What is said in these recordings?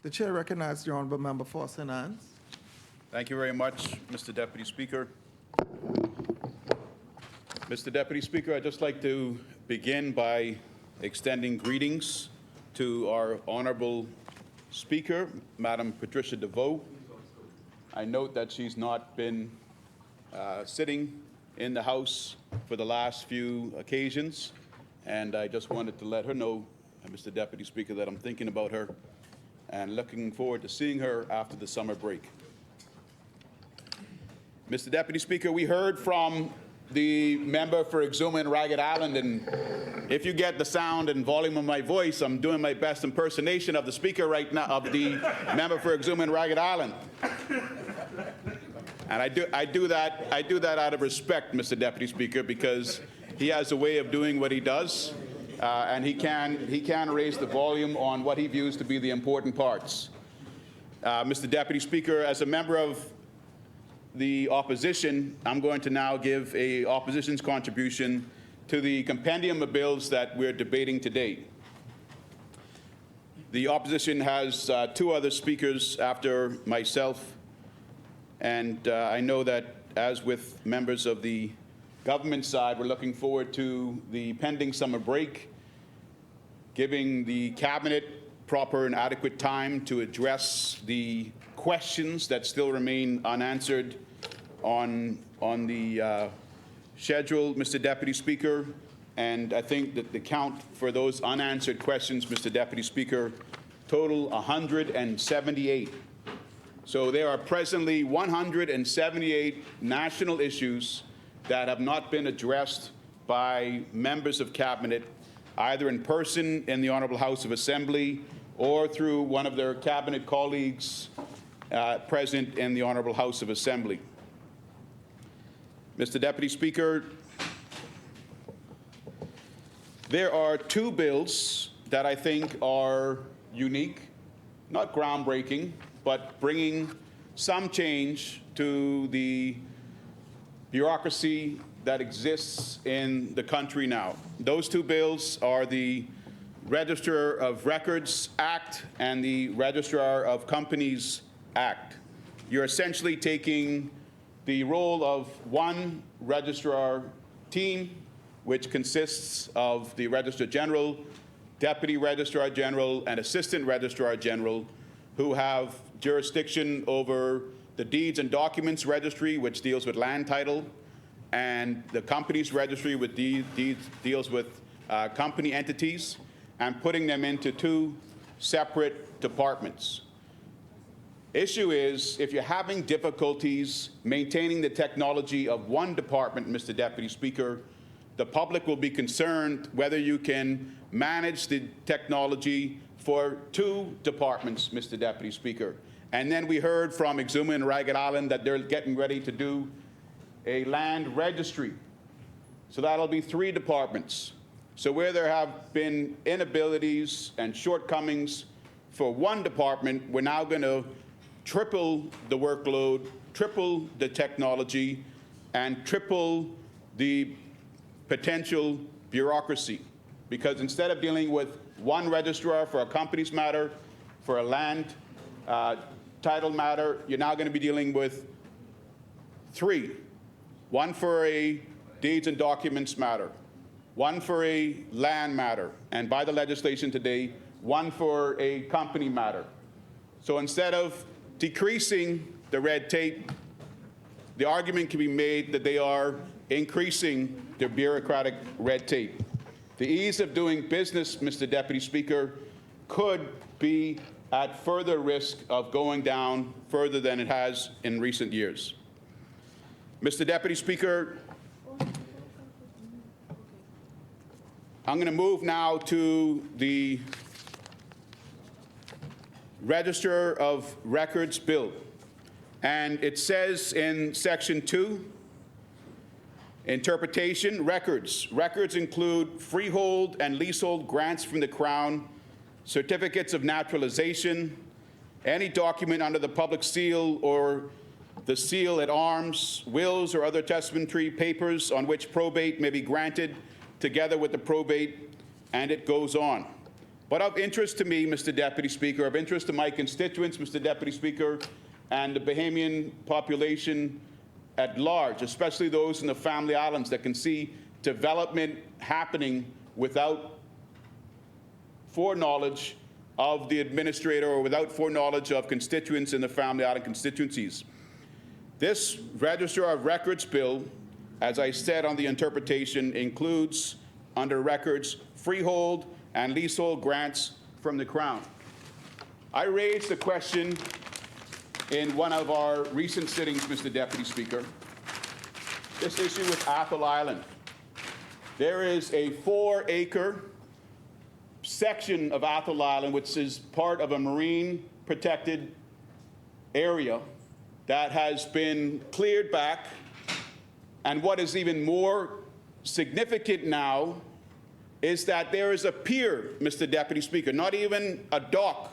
The chair recognizes the Honourable Member for St. Anne's. Thank you very much, Mr. Deputy Speaker. Mr. Deputy Speaker, I'd just like to begin by extending greetings to our Honourable Speaker, Madam Patricia DeVoe. I note that she's not been sitting in the House for the last few occasions, and I just wanted to let her know, Mr. Deputy Speaker, that I'm thinking about her and looking forward to seeing her after the summer break. Mr. Deputy Speaker, we heard from the member for Exuma and Ragged Island, and if you get the sound and volume of my voice, I'm doing my best impersonation of the speaker right now, of the member for Exuma and Ragged Island. And I do that out of respect, Mr. Deputy Speaker, because he has a way of doing what he does, and he can raise the volume on what he views to be the important parts. Mr. Deputy Speaker, as a member of the opposition, I'm going to now give a opposition's contribution to the compendium of bills that we're debating today. The opposition has two other speakers after myself, and I know that, as with members of the government side, we're looking forward to the pending summer break, giving the cabinet proper and adequate time to address the questions that still remain unanswered on the schedule, Mr. Deputy Speaker. And I think that the count for those unanswered questions, Mr. Deputy Speaker, total 178. So there are presently 178 national issues that have not been addressed by members of Cabinet, either in person in the Honourable House of Assembly or through one of their Cabinet colleagues present in the Honourable House of Assembly. Mr. Deputy Speaker, there are two bills that I think are unique, not groundbreaking, but bringing some change to the bureaucracy that exists in the country now. Those two bills are the Register of Records Act and the Registrar of Companies Act. You're essentially taking the role of one registrar team, which consists of the Registrar General, Deputy Registrar General, and Assistant Registrar General, who have jurisdiction over the Deeds and Documents Registry, which deals with land title, and the Companies Registry, which deals with company entities, and putting them into two separate departments. Issue is, if you're having difficulties maintaining the technology of one department, Mr. Deputy Speaker, the public will be concerned whether you can manage the technology for two departments, Mr. Deputy Speaker. And then we heard from Exuma and Ragged Island that they're getting ready to do a land registry. So that'll be three departments. So where there have been inabilities and shortcomings for one department, we're now going to triple the workload, triple the technology, and triple the potential bureaucracy. Because instead of dealing with one registrar for a company's matter, for a land title matter, you're now going to be dealing with three. One for a deeds and documents matter, one for a land matter, and by the legislation today, one for a company matter. So instead of decreasing the red tape, the argument can be made that they are increasing their bureaucratic red tape. The ease of doing business, Mr. Deputy Speaker, could be at further risk of going down further than it has in recent years. Mr. Deputy Speaker, I'm going to move now to the Register of Records Bill. And it says in Section 2, interpretation, records. Records include freehold and leasehold grants from the Crown, certificates of naturalization, any document under the public seal or the seal at arms, wills or other testamentary papers on which probate may be granted together with the probate, and it goes on. but of interest to me, Mr. Deputy Speaker, of interest to my constituents, Mr. Deputy Speaker, and the Bahamian population at large, especially those in the Family Islands that can see development happening without foreknowledge of the administrator or without foreknowledge of constituents in the Family Island constituencies. This Register of Records bill, as I said on the interpretation, includes under records freehold and leasehold grants from the Crown. I raised the question in one of our recent sittings, Mr. Deputy Speaker, this issue with Athol Island. There is a 4-acre section of Athol Island which is part of a marine protected area that has been cleared back, and what is even more significant now is that there is a pier, Mr. Deputy Speaker, not even a dock,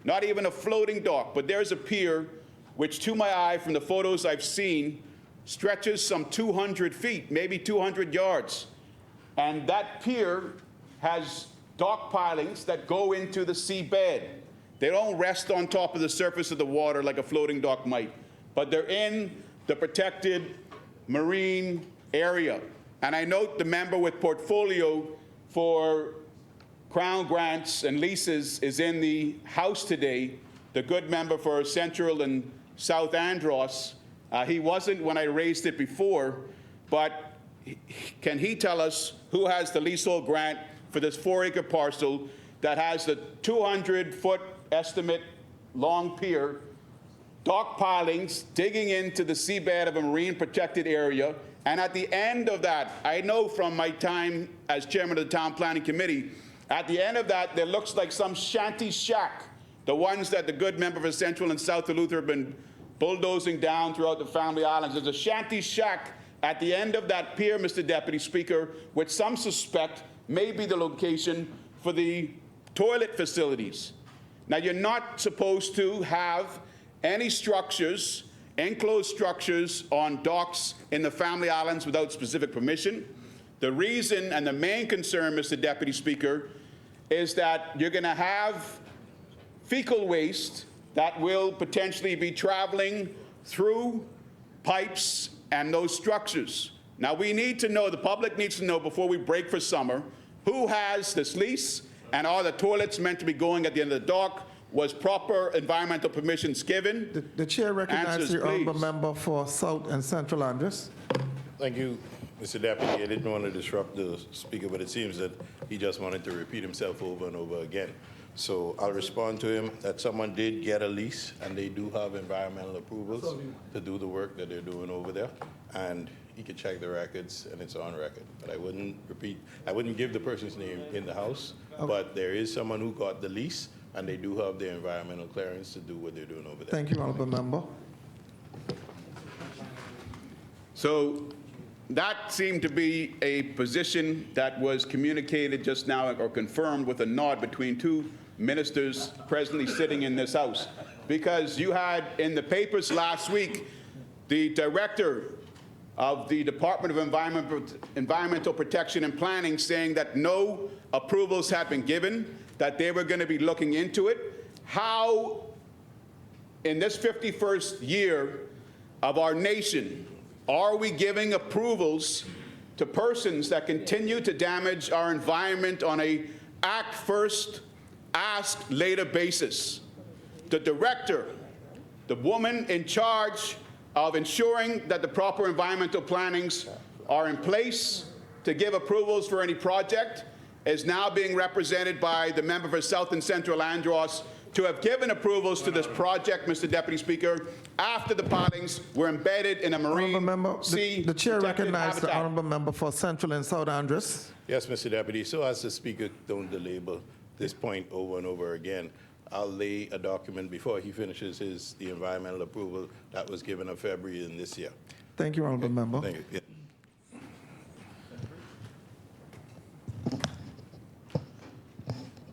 not even a floating dock, but there's a pier which, to my eye, from the photos I've seen, stretches some 200 feet, maybe 200 yards. And that pier has dock pilings that go into the seabed. They don't rest on top of the surface of the water like a floating dock might, but they're in the protected marine area. And I note the member with portfolio for Crown grants and leases is in the House today, the good member for Central and South Andros. He wasn't when I raised it before, but can he tell us who has the leasehold grant for this 4-acre parcel that has the 200-foot estimate long pier, dock pilings digging into the seabed of a marine protected area, and at the end of that, I know from my time as chairman of the Town Planning Committee, at the end of that, there looks like some shanty shack, the ones that the good member for Central and South Duluth have been bulldozing down throughout the Family Islands. There's a shanty shack at the end of that pier, Mr. Deputy Speaker, which some suspect may be the location for the toilet facilities. Now, you're not supposed to have any structures, enclosed structures on docks in the Family Islands without specific permission. The reason and the main concern, Mr. Deputy Speaker, is that you're going to have fecal waste that will potentially be traveling through pipes and those structures. Now, we need to know, the public needs to know before we break for summer, who has this lease, and are the toilets meant to be going at the end of the dock? Was proper environmental permissions given? The chair recognizes Answers, the honourable please. member for South and Central Andros. Thank you, Mr. Deputy. I didn't want to disrupt the speaker, but it seems that he just wanted to repeat himself over and over again. So I'll respond to him that someone did get a lease, and they do have environmental approvals to do the work that they're doing over there. And he could check the records, and it's on record. But I wouldn't give the person's name in the House, but there is someone who got the lease, and they do have the environmental clearance to do what they're doing over there. Thank you, honourable member. So that seemed to be a position that was communicated just now or confirmed with a nod between two ministers presently sitting in this House. Because you had in the papers last week the director of the Department of Environmental Protection and Planning saying that no approvals had been given, that they were going to be looking into it. How, in this 51st year of our nation, are we giving approvals to persons that continue to damage our environment on a act first, ask later basis? The director, the woman in charge of ensuring that the proper environmental plannings are in place to give approvals for any project, is now being represented by the member for South and Central Andros to have given approvals to this project, Mr. Deputy Speaker, after the pilings were embedded in a marine Honourable member, sea the chair protected recognizes the habitat. honourable member for Central and South Andros. Yes, Mr. Deputy. So as the speaker don't belabor this point over and over again, I'll lay a document before he finishes the environmental approval that was given in February in this year. Thank you, honourable member. Thank you. Yeah.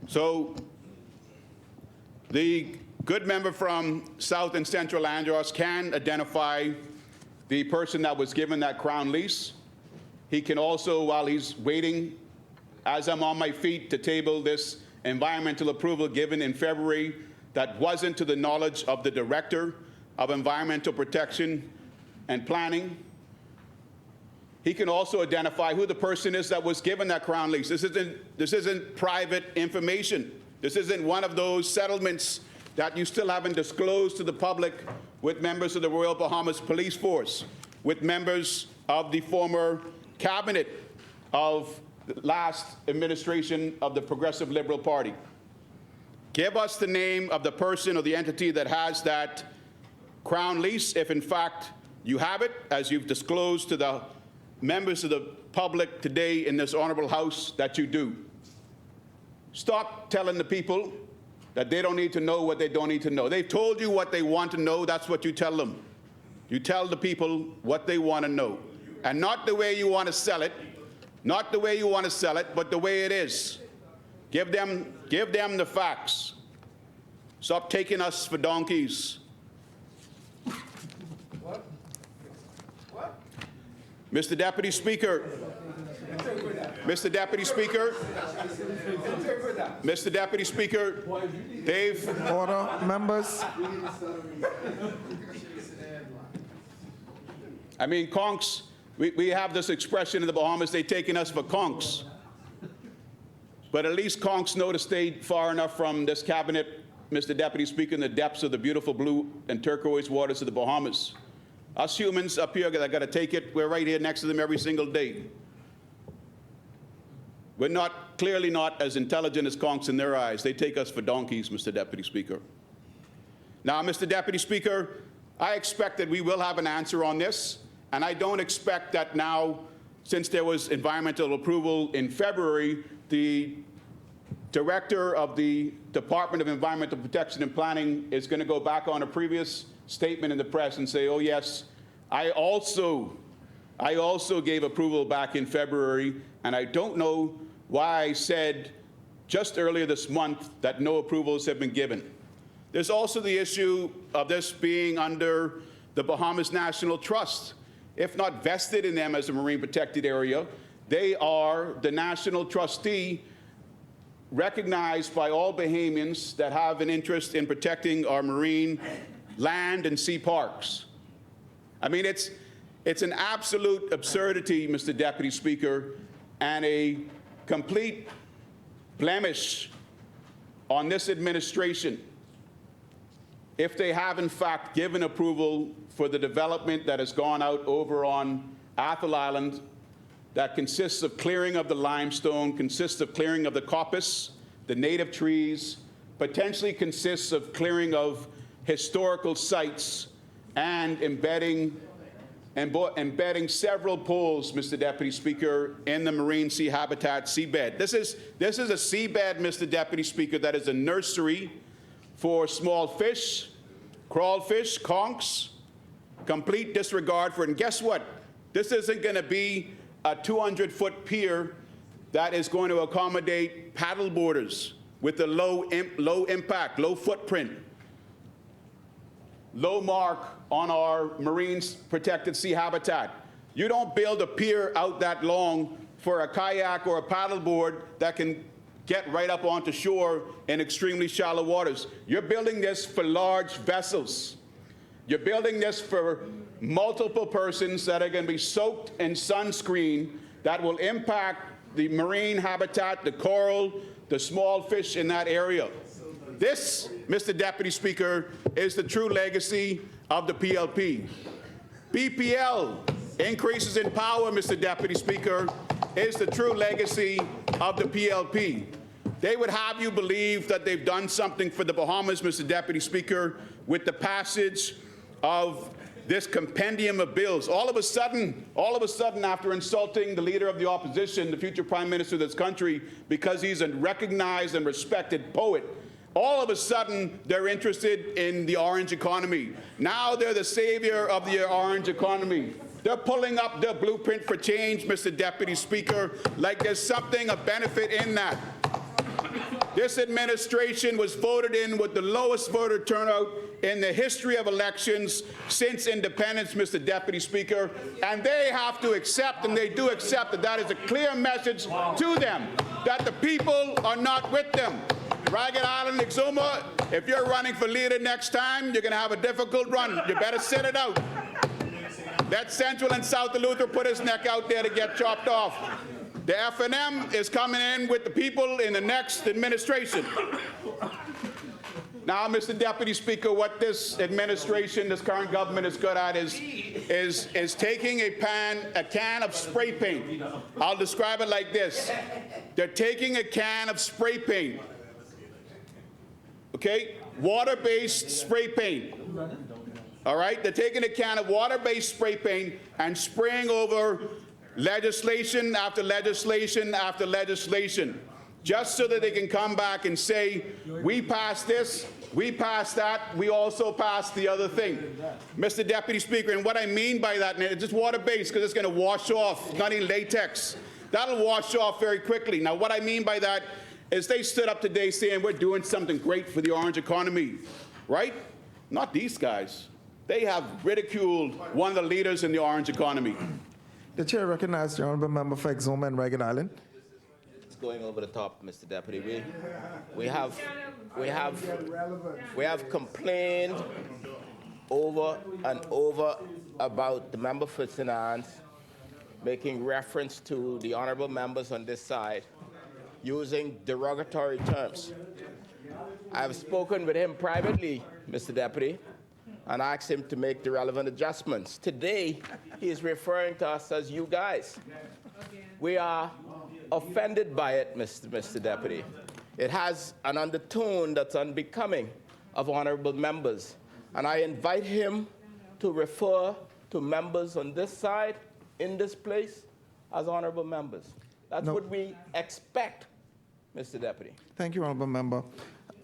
So the good member from South and Central Andros can identify the person that was given that Crown lease. He can also, while he's waiting, as I'm on my feet to table this environmental approval given in February that wasn't to the knowledge of the Director of Environmental Protection and Planning. He can also identify who the person is that was given that Crown lease. This isn't private information. This isn't one of those settlements that you still haven't disclosed to the public with members of the Royal Bahamas Police Force, with members of the former cabinet of the last administration of the Progressive Liberal Party. Give us the name of the person or the entity that has that Crown lease, if in fact you have it, as you've disclosed to the members of the public today in this honorable House that you do. Stop telling the people that they don't need to know what they don't need to know. They've told you what they want to know. That's what you tell them. You tell the people what they want to know. And not the way you want to sell it, not the way you want to sell it, but the way it is. Give them the facts. Stop taking us for donkeys. Mr. Deputy Speaker, Mr. Deputy Speaker, Mr. Deputy Speaker, Dave. Order, members. I mean, conks, we have this expression in the Bahamas, they've taken us for conks. But at least conks know to stay far enough from this cabinet, Mr. Deputy Speaker, in the depths of the beautiful blue and turquoise waters of the Bahamas. Us humans up here that got to take it, we're right here next to them every single day. We're clearly not as intelligent as conks in their eyes. They take us for donkeys, Mr. Deputy Speaker. Now, Mr. Deputy Speaker, I expect that we will have an answer on this, and I don't expect that now, since there was environmental approval in February, the Director of the Department of Environmental Protection and Planning is going to go back on a previous statement in the press and say, oh yes, I also gave approval back in February, and I don't know why I said just earlier this month that no approvals have been given. There's also the issue of this being under the Bahamas National Trust. If not vested in them as a marine protected area, they are the national trustee recognized by all Bahamians that have an interest in protecting our marine land and sea parks. I mean, it's an absolute absurdity, Mr. Deputy Speaker, and a complete blemish on this administration if they have, in fact, given approval for the development that has gone out over on Athol Island that consists of clearing of the limestone, consists of clearing of the coppice, the native trees, potentially consists of clearing of historical sites and embedding several pools, Mr. Deputy Speaker, in the marine sea habitat seabed. This is a seabed, Mr. Deputy Speaker, that is a nursery for small fish, crawlfish, conchs, complete disregard for it. And guess what? This isn't going to be a 200-foot pier that is going to accommodate paddle boarders with a low impact, low footprint, low mark on our marine protected sea habitat. You don't build a pier out that long for a kayak or a paddleboard that can get right up onto shore in extremely shallow waters. You're building this for large vessels. You're building this for multiple persons that are going to be soaked in sunscreen that will impact the marine habitat, the coral, the small fish in that area. This, Mr. Deputy Speaker, is the true legacy of the PLP. BPL, increases in power, Mr. Deputy Speaker, is the true legacy of the PLP. They would have you believe that they've done something for the Bahamas, Mr. Deputy Speaker, with the passage of this compendium of bills. All of a sudden, after insulting the leader of the opposition, the future prime minister of this country, because he's a recognized and respected poet, all of a sudden, they're interested in the orange economy. Now they're the savior of the orange economy. They're pulling up the blueprint for change, Mr. Deputy Speaker, like there's something, a benefit in that. This administration was voted in with the lowest voter turnout in the history of elections since independence, Mr. Deputy Speaker, and they have to accept, and they do accept, that that is a clear message to them, that the people are not with them. Ragged Island, Exuma, if you're running for leader next time, you're going to have a difficult run. You better sit it out. That Central and South of Luther put his neck out there to get chopped off. The F&M is coming in with the people in the next administration. Now, Mr. Deputy Speaker, what this administration, this current government is good at is taking a can of spray paint. I'll describe it like this. They're taking a can of spray paint, okay? Water-based spray paint. All right? They're taking a can of water-based spray paint and spraying over legislation after legislation after legislation, just so that they can come back and say, we passed this, we passed that, we also passed the other thing. Mr. Deputy Speaker, and what I mean by that, and it's just water-based because it's going to wash off, not in latex. That'll wash off very quickly. Now, what I mean by that is they stood up today saying we're doing something great for the orange economy, right? Not these guys. They have ridiculed one of the leaders in the orange economy. The chair recognizes the honourable member for Exuma and Ragged Island. It's going over the top, Mr. Deputy. We have complained over and over about the member for St. Anne's making reference to the honourable members on this side using derogatory terms. I have spoken with him privately, Mr. Deputy, and asked him to make the relevant adjustments. Today, he is referring to us as you guys. We are offended by it, Mr. Deputy. It has an undertone that's unbecoming of honorable members. And I invite him to refer to members on this side, in this place, as honorable members. That's what we expect, Mr. Deputy. Thank you, honourable member.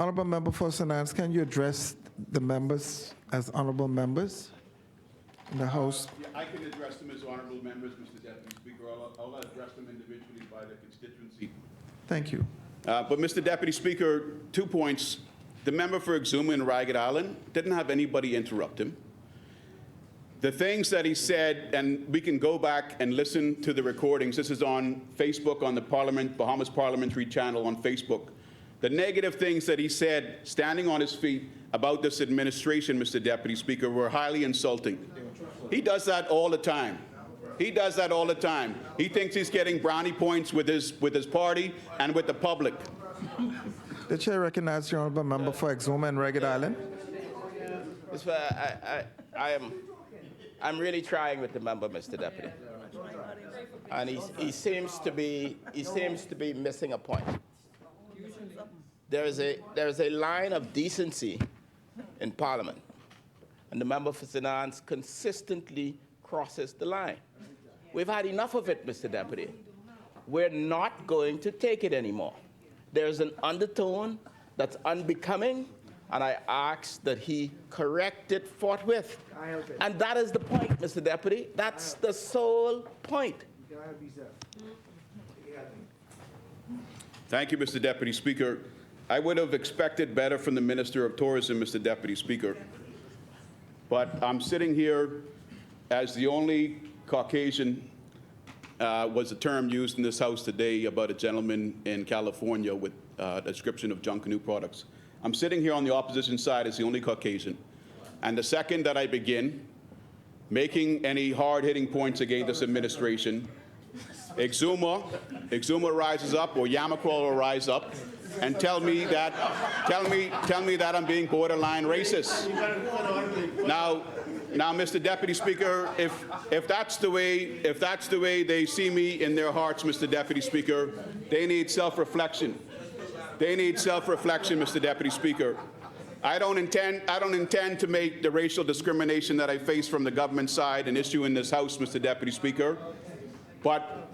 Honourable member for St. Anne's, can you address the members as honourable members in the House? Yeah, I can address them as honorable members, Mr. Deputy Speaker. I'll address them individually by their constituency. Thank you. But Mr. Deputy Speaker, 2 points. The member for Exuma and Ragged Island didn't have anybody interrupt him. The things that he said, and we can go back and listen to the recordings. This is on Facebook, on the Bahamas Parliamentary Channel on Facebook. The negative things that he said, standing on his feet, about this administration, Mr. Deputy Speaker, were highly insulting. He does that all the time. He does that all the time. He thinks he's getting brownie points with his party and with the public. The chair recognizes the honourable member for Exuma and Ragged Island. I'm really trying with the member, Mr. Deputy, and he seems to be missing a point. There is a line of decency in Parliament, and the member for St. Anne's consistently crosses the line. We've had enough of it, Mr. Deputy. We're not going to take it anymore. There's an undertone that's unbecoming, and I ask that he correct it forthwith. And that is the point, Mr. Deputy. That's the sole point. Thank you, Mr. Deputy Speaker. I would have expected better from the Minister of Tourism, Mr. Deputy Speaker. But I'm sitting here as the only Caucasian, was the term used in this House today about a gentleman in California with a description of junk canoe products. I'm sitting here on the opposition side as the only Caucasian. And the second that I begin making any hard-hitting points against this administration, Exuma rises up, or Yamaqual will rise up, and tell me that I'm being borderline racist. Now, Mr. Deputy Speaker, if that's the way they see me in their hearts, Mr. Deputy Speaker, they need self-reflection. They need self-reflection, Mr. Deputy Speaker. I don't intend to make the racial discrimination that I face from the government side an issue in this House, Mr. Deputy Speaker, but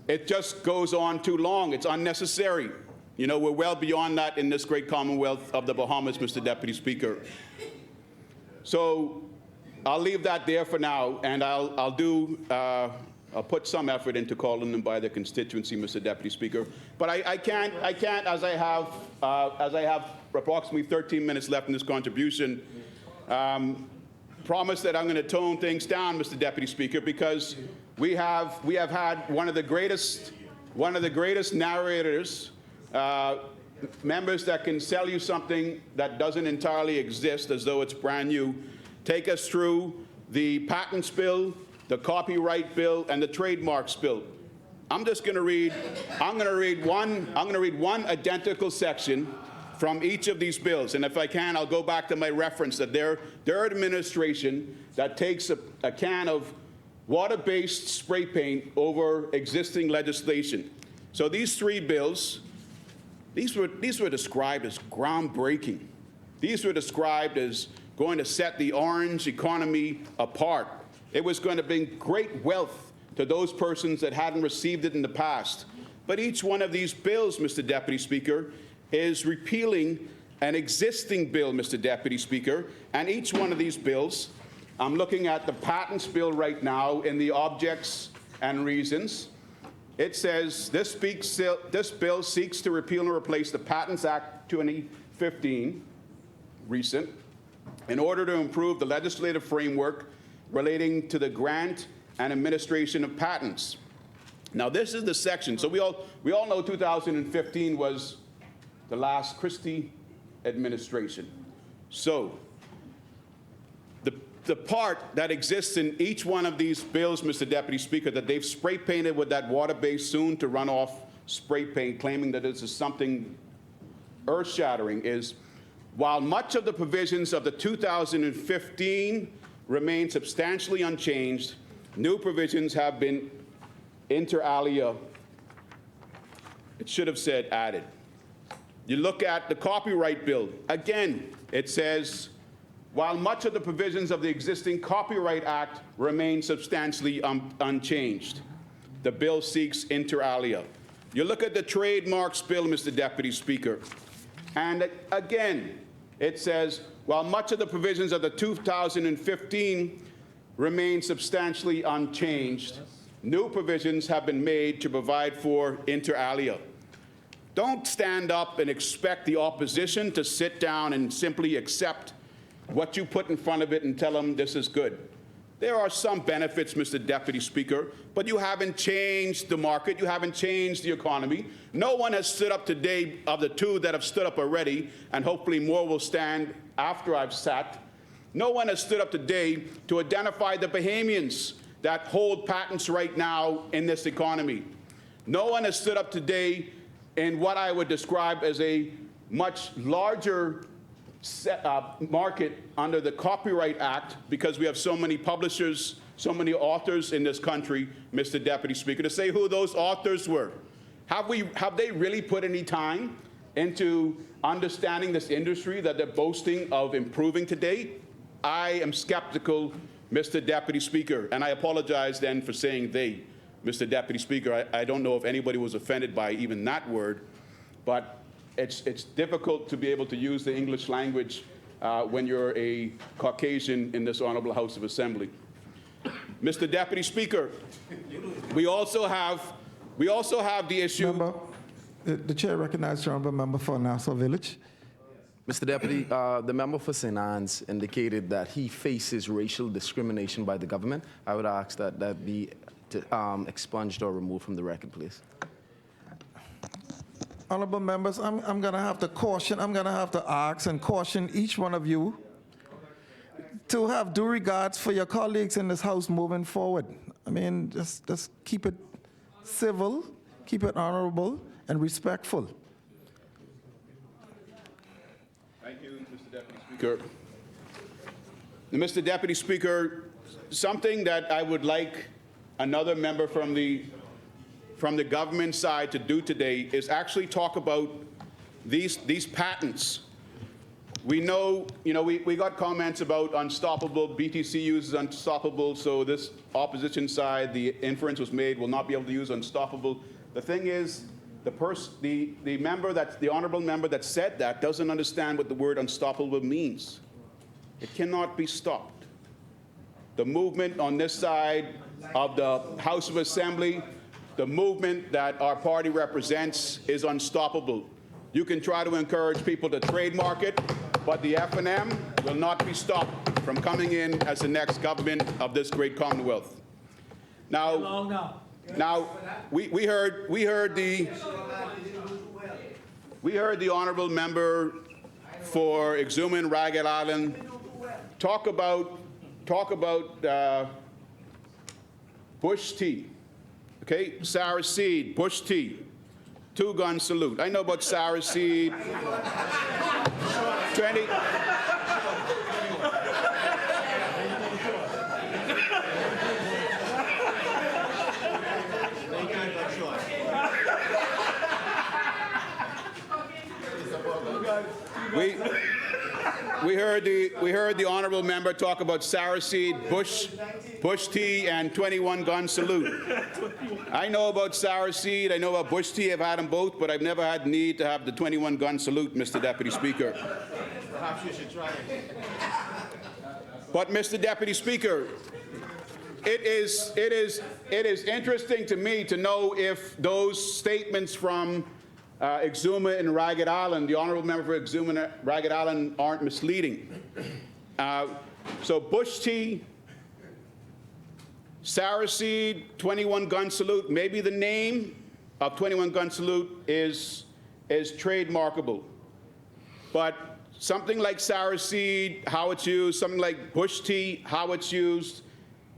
it just goes on too long. It's unnecessary. You know, we're well beyond that in this great Commonwealth of the Bahamas, Mr. Deputy Speaker. So I'll leave that there for now, and I'll put some effort into calling them by their constituency, Mr. Deputy Speaker. But I can't, as I have approximately 13 minutes left in this contribution, promise that I'm going to tone things down, Mr. Deputy Speaker, because we have had one of the greatest narrators members that can sell you something that doesn't entirely exist as though it's brand new, take us through the patents bill, the copyright bill, and the trademarks bill. I'm going to read one identical section from each of these bills. And if I can, I'll go back to my reference that their administration that takes a can of water-based spray paint over existing legislation. So these three bills, these were described as groundbreaking. These were described as going to set the orange economy apart. It was going to bring great wealth to those persons that hadn't received it in the past. But each one of these bills, Mr. Deputy Speaker, is repealing an existing bill, Mr. Deputy Speaker, and each one of these bills, I'm looking at the patents bill right now in the objects and reasons. It says this bill seeks to repeal and replace the Patents Act 2015, recent, in order to improve the legislative framework relating to the grant and administration of patents. Now, this is the section. So we all know 2015 was the last Christie administration. So the part that exists in each one of these bills, Mr. Deputy Speaker, that they've spray painted with that water-based soon to run off spray paint, claiming that this is something earth-shattering, is while much of the provisions of the 2015 remain substantially unchanged, new provisions have been inter alia, it should have said added. You look at the copyright bill, again, it says, while much of the provisions of the existing Copyright Act remain substantially unchanged, the bill seeks inter alia. You look at the trademarks bill, Mr. Deputy Speaker, and again, it says, while much of the provisions of the 2015 remain substantially unchanged, new provisions have been made to provide for inter alia. Don't stand up and expect the opposition to sit down and simply accept what you put in front of it and tell them this is good. There are some benefits, Mr. Deputy Speaker, but you haven't changed the market, you haven't changed the economy. No one has stood up today of the two that have stood up already, and hopefully more will stand after I've sat. No one has stood up today to identify the Bahamians that hold patents right now in this economy. No one has stood up today in what I would describe as a much larger market under the Copyright Act, because we have so many publishers, so many authors in this country, Mr. Deputy Speaker, to say who those authors were. Have they really put any time into understanding this industry that they're boasting of improving today? I am skeptical, Mr. Deputy Speaker, and I apologize then for saying they. Mr. Deputy Speaker, I don't know if anybody was offended by even that word, but it's difficult to be able to use the English language when you're a Caucasian in this honorable House of Assembly. Mr. Deputy Speaker, we also have the issue. Member, the chair recognizes the honorable member for Nassau Village. Mr. Deputy, the member for St. Anne's indicated that he faces racial discrimination by the government. I would ask that that be expunged or removed from the record, please. Honorable members, I'm going to have to caution, I'm going to have to ask and caution each one of you to have due regards for your colleagues in this House moving forward. I mean, just keep it civil, keep it honorable, and respectful. Thank you, Mr. Deputy Speaker. Mr. Deputy Speaker, something that I would like another member from the government side to do today is actually talk about these patents. We know, we got comments about unstoppable, BTC uses unstoppable, so this opposition side, the inference was made, will not be able to use unstoppable. The thing is, the honorable member that said that doesn't understand what the word unstoppable means. It cannot be stopped. The movement on this side of the House of Assembly, the movement that our party represents, is unstoppable. You can try to encourage people to trademark it, but the F&M will not be stopped from coming in as the next government of this great Commonwealth. Now we heard the We heard the honorable member for Exuma and Ragged Island talk about bush tea. Okay, sour seed, bush tea, two-gun salute. I know about sour seed. 20. We heard the honorable member talk about sour seed, bush tea, and 21-gun salute. I know about sour seed. I know about bush tea. I've had them both, but I've never had the need to have the 21-gun salute, Mr. Deputy Speaker. Perhaps you should try it. But, Mr. Deputy Speaker, it is interesting to me to know if those statements from Exuma and Ragged Island, the honourable member for Exuma and Ragged Island, aren't misleading. So bush tea, sour seed, 21-gun salute, maybe the name of 21-gun salute is trademarkable. But something like sour seed, how it's used, something like bush tea, how it's used,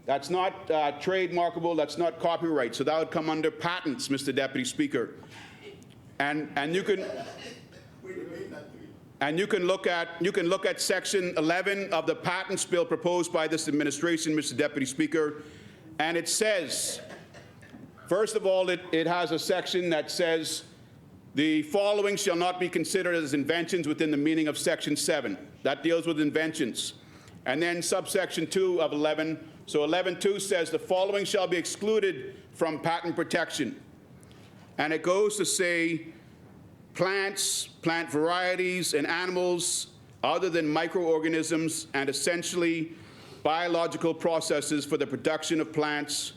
that's not trademarkable, that's not copyright. So that would come under patents, Mr. Deputy Speaker. And you can look at section 11 of the patents bill proposed by this administration, Mr. Deputy Speaker, and it says, first of all, it has a section that says the following shall not be considered as inventions within the meaning of section 7. That deals with inventions. And then subsection 2 of 11, so 11.2 says the following shall be excluded from patent protection. And it goes to say plants, plant varieties, and animals other than microorganisms and essentially biological processes for the production of plants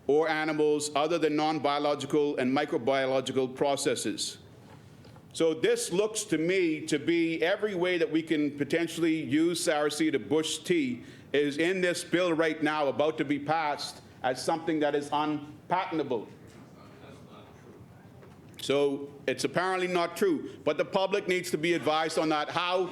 or animals other than non-biological and microbiological processes. So this looks to me to be every way that we can potentially use sour seed or bush tea is in this bill right now about to be passed as something that is unpatentable. So it's apparently not true, but the public needs to be advised on that, how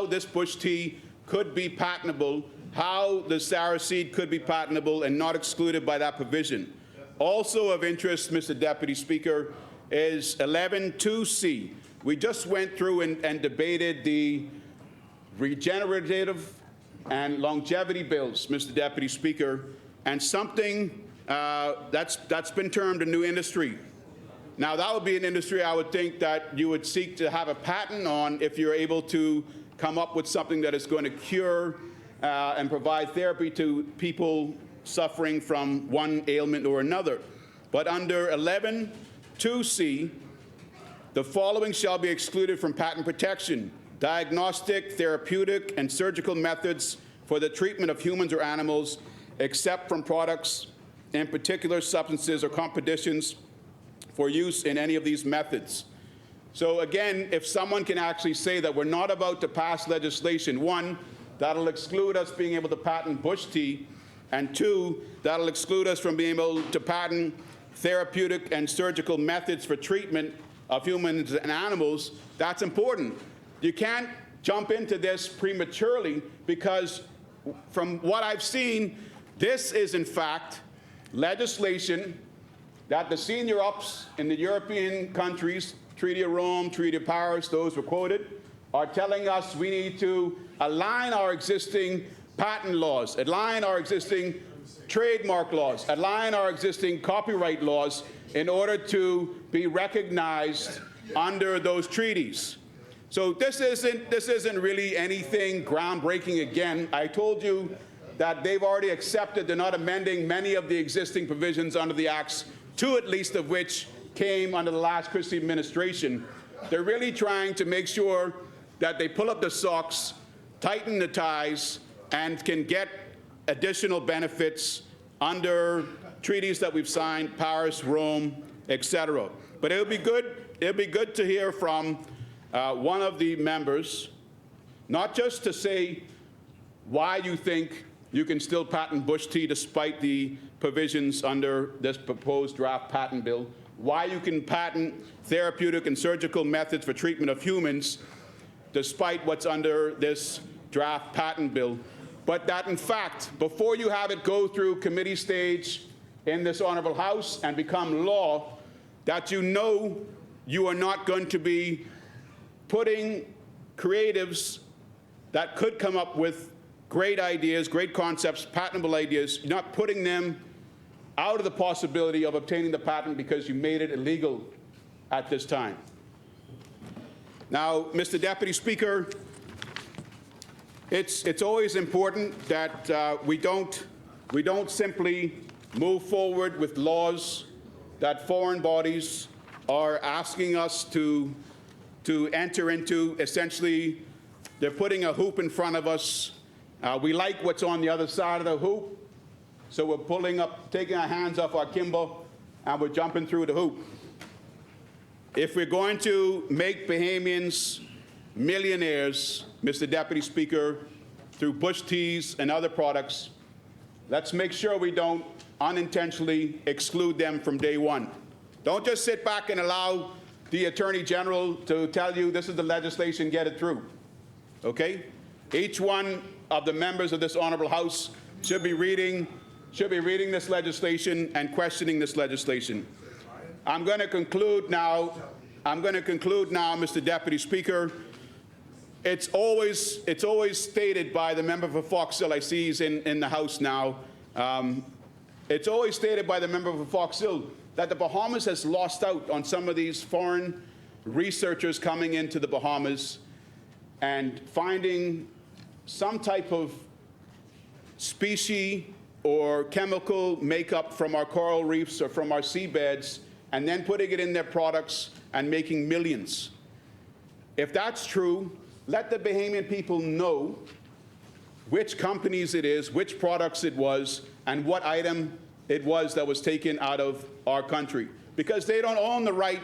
this bush tea could be patentable, how the sour seed could be patentable and not excluded by that provision. Also of interest, Mr. Deputy Speaker, is 11.2c. We just went through and debated the regenerative and longevity bills, Mr. Deputy Speaker, and something that's been termed a new industry. Now, that would be an industry I would think that you would seek to have a patent on if you're able to come up with something that is going to cure and provide therapy to people suffering from one ailment or another. But under 11.2c, the following shall be excluded from patent protection: diagnostic, therapeutic, and surgical methods for the treatment of humans or animals, except from products in particular substances or compositions for use in any of these methods. So again, if someone can actually say that we're not about to pass legislation, one, that'll exclude us being able to patent bush tea, and two, that'll exclude us from being able to patent therapeutic and surgical methods for treatment of humans and animals, that's important. You can't jump into this prematurely because from what I've seen, this is in fact legislation that the senior ups in the European countries, Treaty of Rome, Treaty of Paris, those were quoted, are telling us we need to align our existing patent laws, align our existing trademark laws, align our existing copyright laws in order to be recognized under those treaties. So this isn't really anything groundbreaking again. I told you that they've already accepted they're not amending many of the existing provisions under the acts, two at least of which came under the last Christie administration. They're really trying to make sure that they pull up the socks, tighten the ties, and can get additional benefits under treaties that we've signed, Paris, Rome, etc. But it'll be good to hear from one of the members, not just to say why you think you can still patent bush tea despite the provisions under this proposed draft patent bill. why you can patent therapeutic and surgical methods for treatment of humans despite what's under this draft patent bill, but that in fact, before you have it go through committee stage in this honorable House and become law, that you know you are not going to be putting creatives that could come up with great ideas, great concepts, patentable ideas, you're not putting them out of the possibility of obtaining the patent because you made it illegal at this time. Now, Mr. Deputy Speaker, it's always important that we don't simply move forward with laws that foreign bodies are asking us to enter into. Essentially, they're putting a hoop in front of us. We like what's on the other side of the hoop, so we're pulling up, taking our hands off our kimbo, and we're jumping through the hoop. If we're going to make Bahamians millionaires, Mr. Deputy Speaker, through Bush teas and other products, let's make sure we don't unintentionally exclude them from day one. Don't just sit back and allow the Attorney General to tell you this is the legislation, get it through. Okay? Each one of the members of this honorable House should be reading this legislation and questioning this legislation. I'm going to conclude now, Mr. Deputy Speaker. It's always stated by the member for Fox Hill, I see he's in the House now. It's always stated by the member for Fox Hill that the Bahamas has lost out on some of these foreign researchers coming into the Bahamas and finding some type of species or chemical makeup from our coral reefs or from our seabeds and then putting it in their products and making millions. If that's true, let the Bahamian people know which companies it is, which products it was, and what item it was that was taken out of our country. Because they don't own the right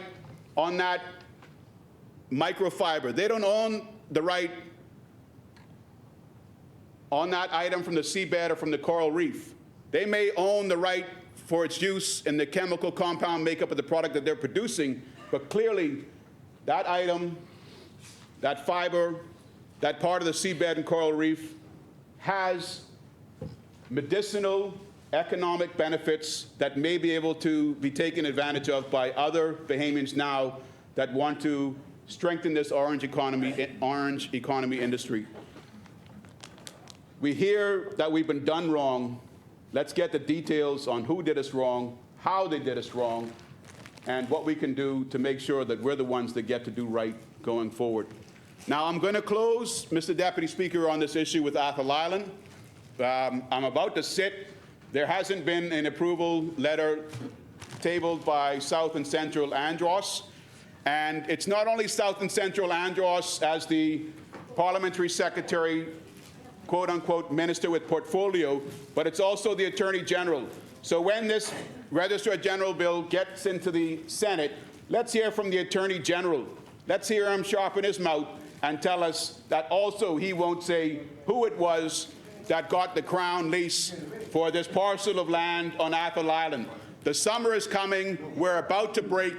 on that microfiber. They don't own the right on that item from the seabed or from the coral reef. They may own the right for its use in the chemical compound makeup of the product that they're producing, but clearly that item, that fiber, that part of the seabed and coral reef has medicinal, economic benefits that may be able to be taken advantage of by other Bahamians now that want to strengthen this orange economy industry. We hear that we've been done wrong. Let's get the details on who did us wrong, how they did us wrong, and what we can do to make sure that we're the ones that get to do right going forward. Now, I'm going to close, Mr. Deputy Speaker, on this issue with Athol Island. I'm about to sit. There hasn't been an approval letter tabled by South and Central Andros. And it's not only South and Central Andros as the parliamentary secretary, quote unquote, minister with portfolio, but it's also the Attorney General. So when this Registrar General bill gets into the Senate, let's hear from the Attorney General. Let's hear him sharpen his mouth and tell us that also he won't say who it was that got the crown lease for this parcel of land on Athol Island. The summer is coming. We're about to break.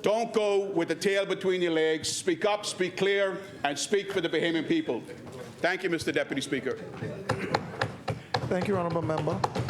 Don't go with the tail between your legs. Speak up, speak clear, and speak for the Bahamian people. Thank you, Mr. Deputy Speaker. Thank you, Honourable Member.